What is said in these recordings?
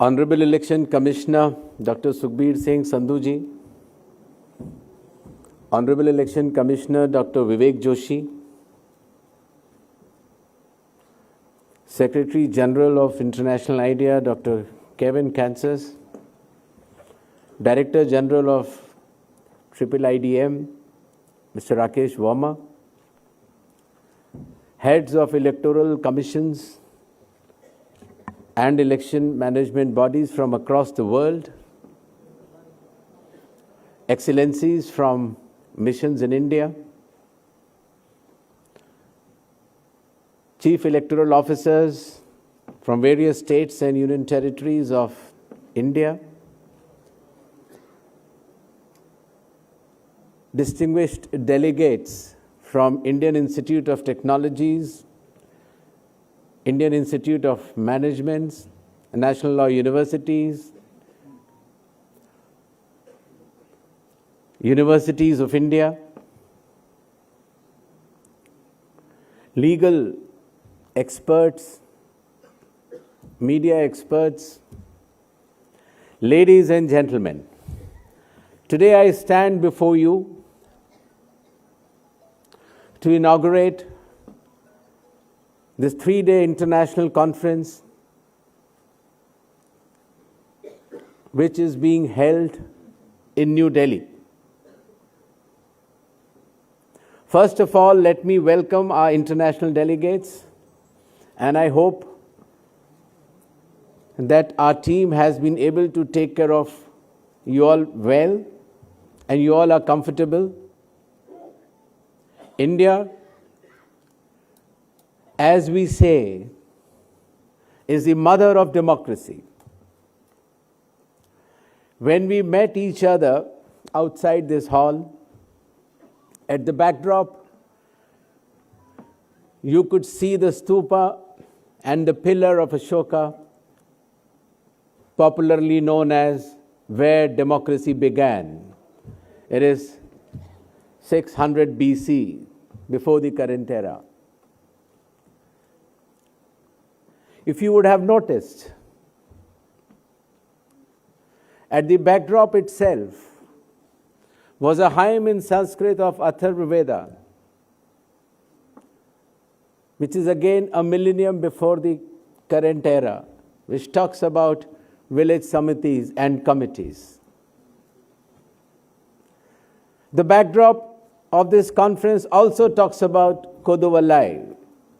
Honorable Election Commissioner Dr. Sukhbir Singh Sandhu ji, Honorable Election Commissioner Dr. Vivek Joshi, Secretary General of International IDEA Dr. Kevin Kansas, Director General of IIIDM Mr. Rakesh Verma, heads of electoral commissions and election management bodies from across the world, excellencies from missions in India, chief electoral officers from various states and union territories of India, distinguished delegates from Indian Institute of Technologies, Indian Institute of Management, National Law Universities, Universities of India, legal experts, media experts, ladies and gentlemen, today I stand before you to inaugurate this 3-day international conference, which is being held in New Delhi. First of all, let me welcome our international delegates, and I hope that our team has been able to take care of you all well and you all are comfortable. India, as we say, is the mother of democracy. When we met each other outside this hall, at the backdrop, you could see the stupa and the pillar of Ashoka, popularly known as where democracy began. It is 600 BC, before the current era. If you would have noticed, at the backdrop itself was a hymn in Sanskrit of Atharva Veda, which is again a millennium before the current era, which talks about village samitis and committees. The backdrop of this conference also talks about Koduvalai,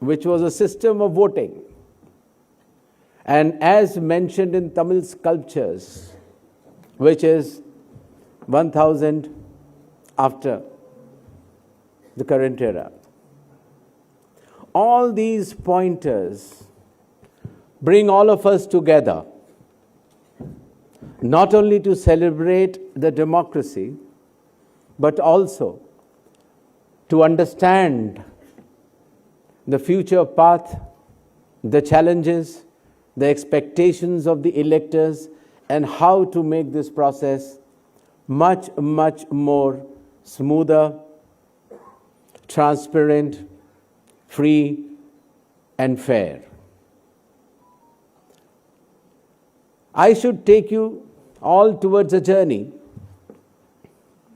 which was a system of voting. And as mentioned in Tamil sculptures, which is 1000 after the current era. All these pointers bring all of us together, not only to celebrate the democracy, but also to understand the future path, the challenges, the expectations of the electors, and how to make this process much, much more smoother, transparent, free, and fair. I should take you all towards a journey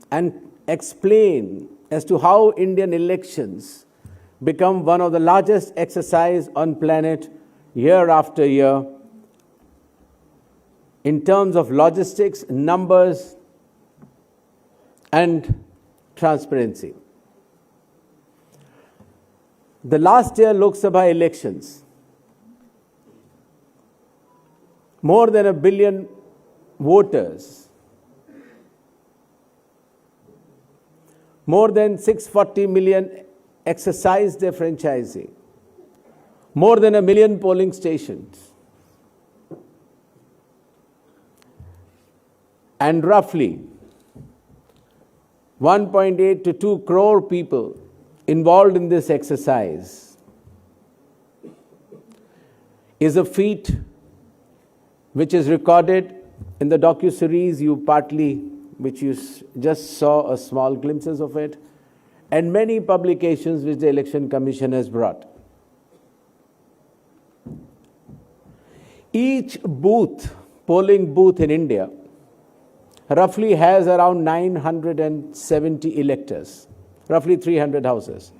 and explain as to how Indian elections become one of the largest exercise on planet year after year in terms of logistics, numbers, and transparency. The last year Lok Sabha elections, more than 1 billion voters, more than 640 million exercised their franchising, more than 1 million polling stations, and roughly 1.8 to 2 crore people involved in this exercise is a feat which is recorded in the docu-series which you just saw a small glimpses of it, and many publications which the Election Commission has brought. Each booth polling booth in India roughly has around 970 electors, roughly 300 houses.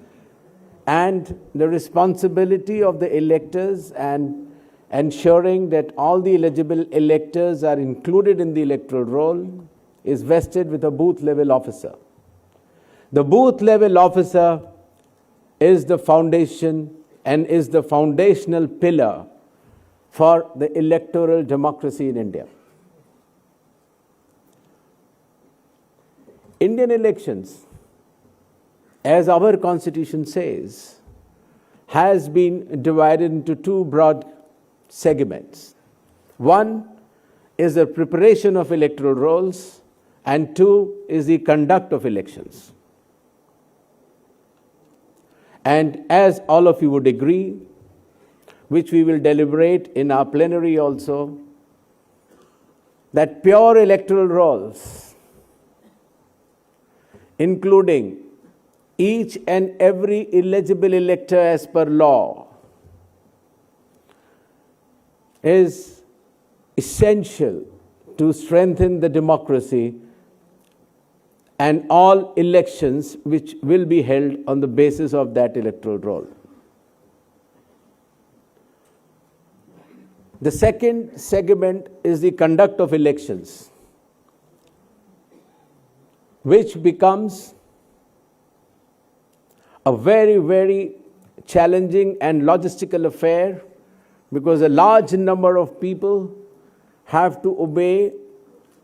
And the responsibility of the electors and ensuring that all the eligible electors are included in the electoral roll is vested with a booth level officer. The booth level officer is the foundation and is the foundational pillar for the electoral democracy in India. Indian elections, as our constitution says, has been divided into two broad segments. One is the preparation of electoral rolls, and two is the conduct of elections. And as all of you would agree, which we will deliberate in our plenary also, that pure electoral rolls, including each and every eligible elector as per law, is essential to strengthen the democracy and all elections which will be held on the basis of that electoral roll. The second segment is the conduct of elections, which becomes a very, very challenging and logistical affair, because a large number of people have to obey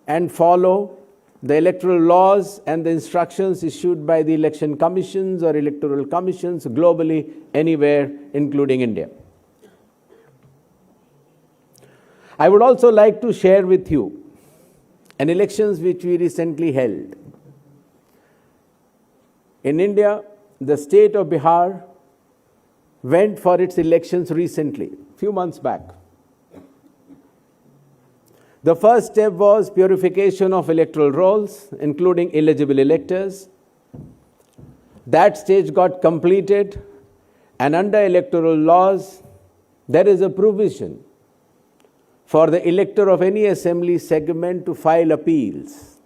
and follow the electoral laws and the instructions issued by the election commissions or electoral commissions globally, anywhere, including India. I would also like to share with you an elections which we recently held. In India, the state of Bihar went for its elections recently, few months back. The first step was purification of electoral rolls, including eligible electors. That stage got completed, and under electoral laws, there is a provision for the elector of any assembly segment to file appeals,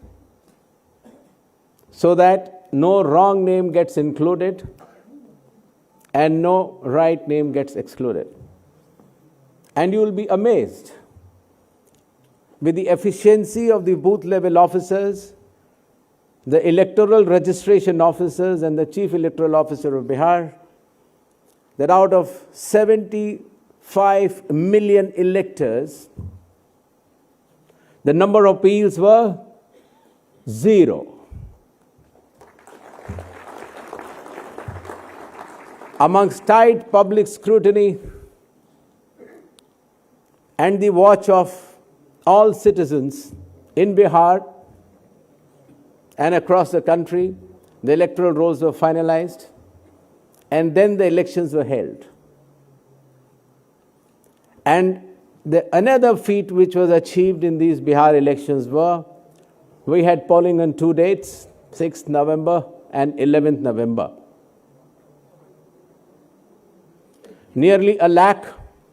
so that no wrong name gets included and no right name gets excluded. And you will be amazed with the efficiency of the booth level officers, the electoral registration officers, and the chief electoral officer of Bihar, that out of 75 million electors, the number of appeals were 0. Amongst tight public scrutiny and the watch of all citizens in Bihar and across the country, the electoral rolls were finalized, and then the elections were held. And another feat which was achieved in these Bihar elections were, we had polling on 2 dates, 6th November and 11th November. Nearly 1 lakh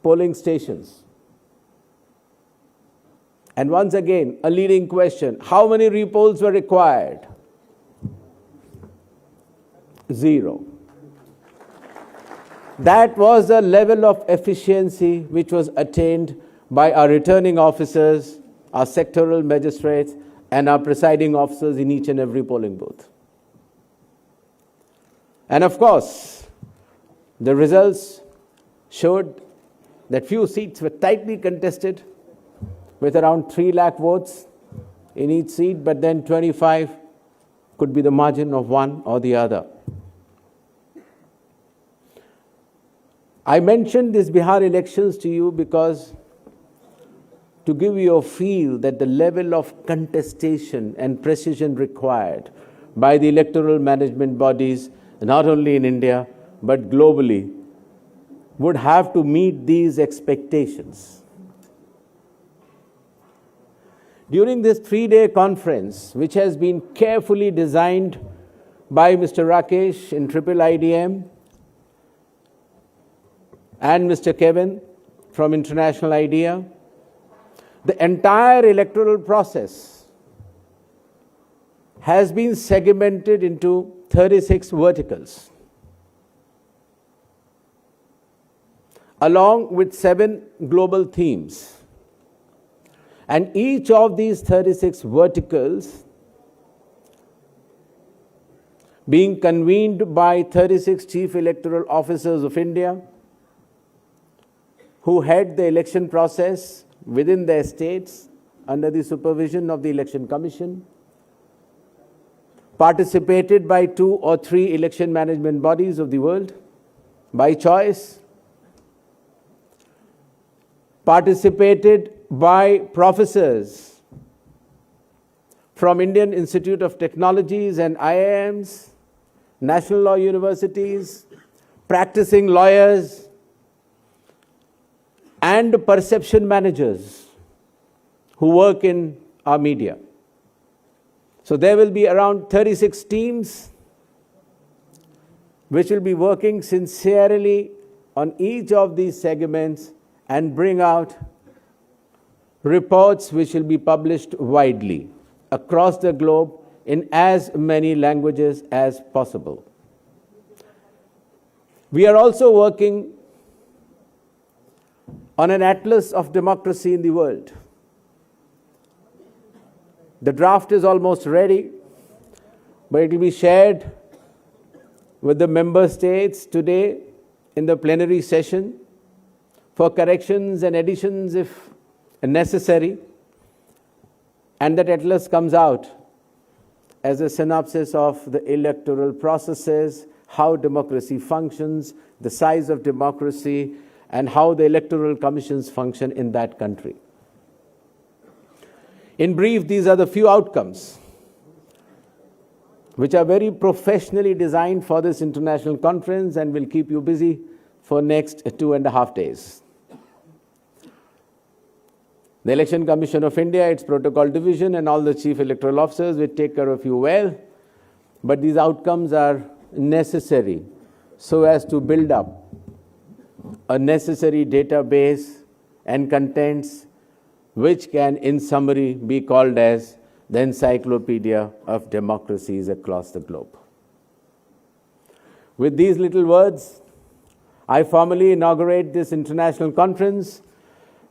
polling stations. And once again, a leading question, how many repolls were required? 0. That was the level of efficiency which was attained by our returning officers, our sectoral magistrates, and our presiding officers in each and every polling booth. And of course, the results showed that few seats were tightly contested, with around 3 lakh votes in each seat, but then 25 could be the margin of one or the other. I mentioned these Bihar elections to you because to give you a feel that the level of contestation and precision required by the electoral management bodies, not only in India, but globally, would have to meet these expectations. During this 3-day conference, which has been carefully designed by Mr. Rakesh in IIIDM and Mr. Kevin from International IDEA, The entire electoral process has been segmented into 36 verticals, along with 7 global themes. And each of these 36 verticals being convened by 36 chief electoral officers of India who head the election process within their states under the supervision of the Election Commission, participated by 2 or 3 election management bodies of the world by choice, participated by professors from Indian Institute of Technologies and IIMs, national law universities, practicing lawyers, and perception managers who work in our media. So there will be around 36 teams which will be working sincerely on each of these segments and bring out reports which will be published widely across the globe in as many languages as possible. We are also working on an atlas of democracy in the world. The draft is almost ready, but it will be shared with the member states today in the plenary session for corrections and additions if necessary. And that atlas comes out as a synopsis of the electoral processes, how democracy functions, the size of democracy, and how the electoral commissions function in that country. In brief, these are the few outcomes which are very professionally designed for this international conference and will keep you busy for next 2.5 days. The Election Commission of India, its protocol division, and all the chief electoral officers will take care of you well, but these outcomes are necessary so as to build up a necessary database and contents which can, in summary, be called as the encyclopedia of democracies across the globe. With these little words, I formally inaugurate this international conference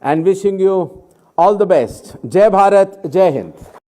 and wishing you all the best. Jai Bharat, Jai Hind.